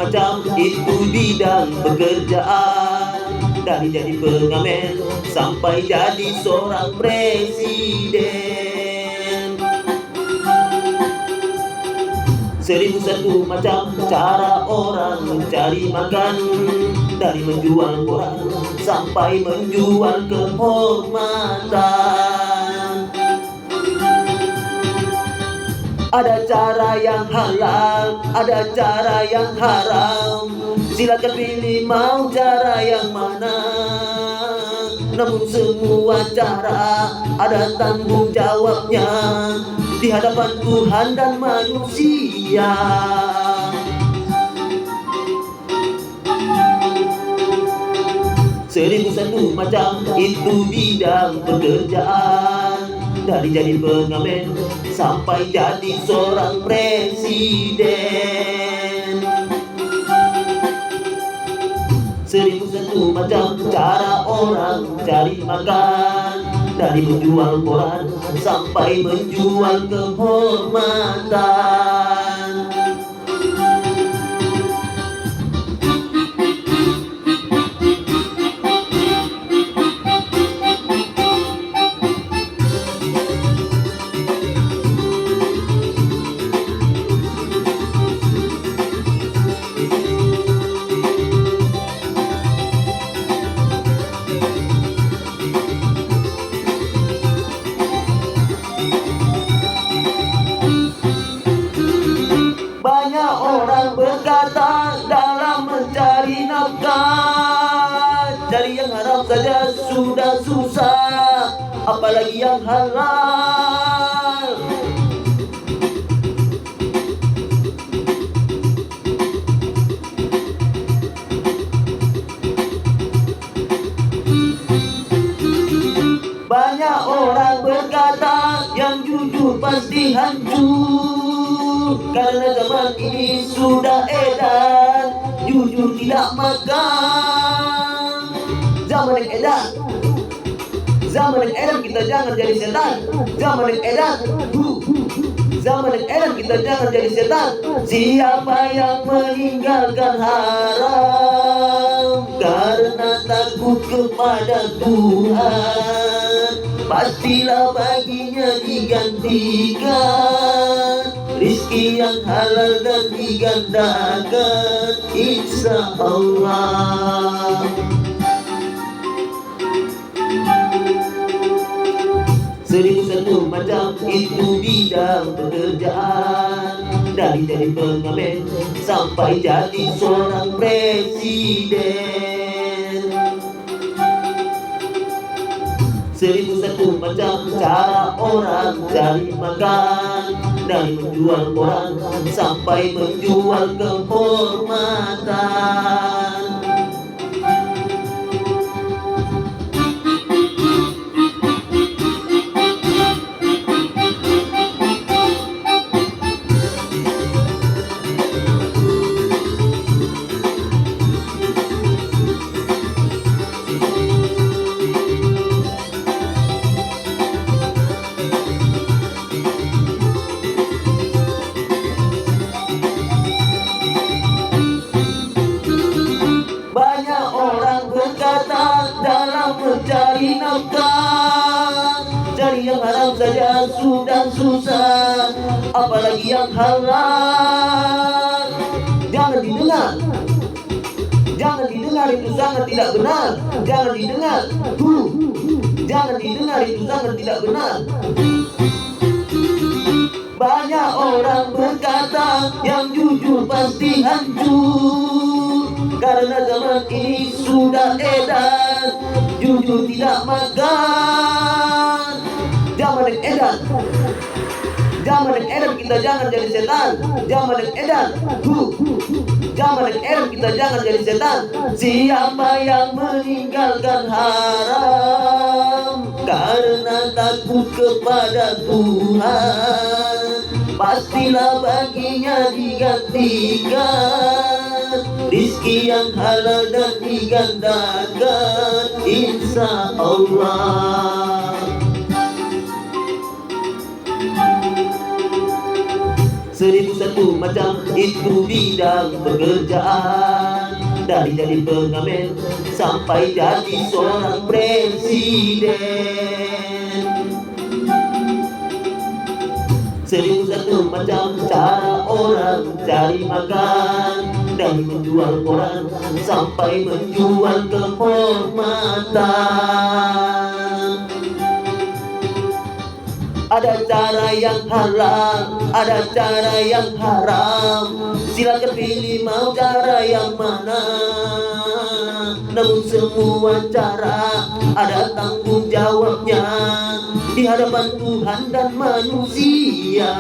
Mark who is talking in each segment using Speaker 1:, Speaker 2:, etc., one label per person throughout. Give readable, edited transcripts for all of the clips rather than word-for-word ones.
Speaker 1: macam itu bidang pekerjaan. Dari jadi pengamen sampai jadi seorang presiden. 1001 macam cara orang mencari makan. Dari menjual koran sampai menjual kehormatan. Ada cara yang halal, ada cara yang haram. Silakan pilih mau cara yang mana. Namun semua cara ada tanggung jawabnya di hadapan Tuhan dan manusia. 1001 macam itu bidang pekerjaan. Dari jadi pengamen sampai jadi seorang presiden. 1001 macam cara orang cari makan. Dari menjual koran sampai menjual kehormatan. Banyak orang berkata dalam mencari nafkah, dari yang haram saja sudah susah, apalagi yang halal. Banyak orang berkata yang jujur pasti hancur. Karena zaman ini sudah edan, jujur tidak makan. Zaman yang edan, zaman yang edan kita jangan jadi setan. Zaman yang edan, zaman yang edan kita jangan jadi setan. Siapa yang meninggalkan haram karena takut kepada Tuhan, pastilah baginya digantikan rizki yang halal dan digandakan, insya Allah. 1001 macam itu bidang pekerjaan. Dari jadi pengamen sampai jadi seorang presiden. 1001 macam cara orang cari makan. Dari menjual koran sampai menjual kehormatan. Dalam mencari nafkah, cari yang haram saja sudah susah, apalagi yang halal. Jangan didengar, jangan didengar, itu sangat tidak benar. Jangan didengar, jangan didengar, itu sangat tidak benar. Banyak orang berkata yang jujur pasti hancur. Karena zaman ini sudah edan, jujur tidak makan. Zaman yang edan, zaman yang edan kita jangan jadi setan. Zaman yang edan, zaman yang edan kita jangan jadi setan. Siapa yang meninggalkan haram karena takut kepada Tuhan, pastilah baginya digantikan rizki yang halal dan digandakan, insya Allah. 1001 macam itu bidang pekerjaan. Dari jadi pengamen sampai jadi seorang presiden. 1001 macam cara orang cari makan, dari menjual koran sampai menjual kehormatan. Ada cara yang halal, ada cara yang haram. Silakan pilih mau cara yang mana. Namun semua cara ada tanggung jawabnya di hadapan Tuhan dan manusia.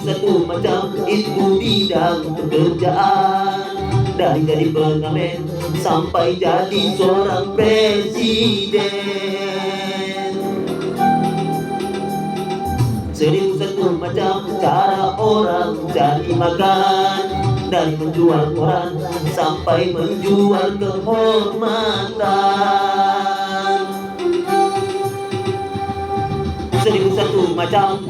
Speaker 1: Satu macam itu bidang pekerjaan. Dari jadi pengamen sampai jadi seorang presiden. 1001 macam cara orang cari makan, dari menjual koran sampai menjual kehormatan. 1001 macam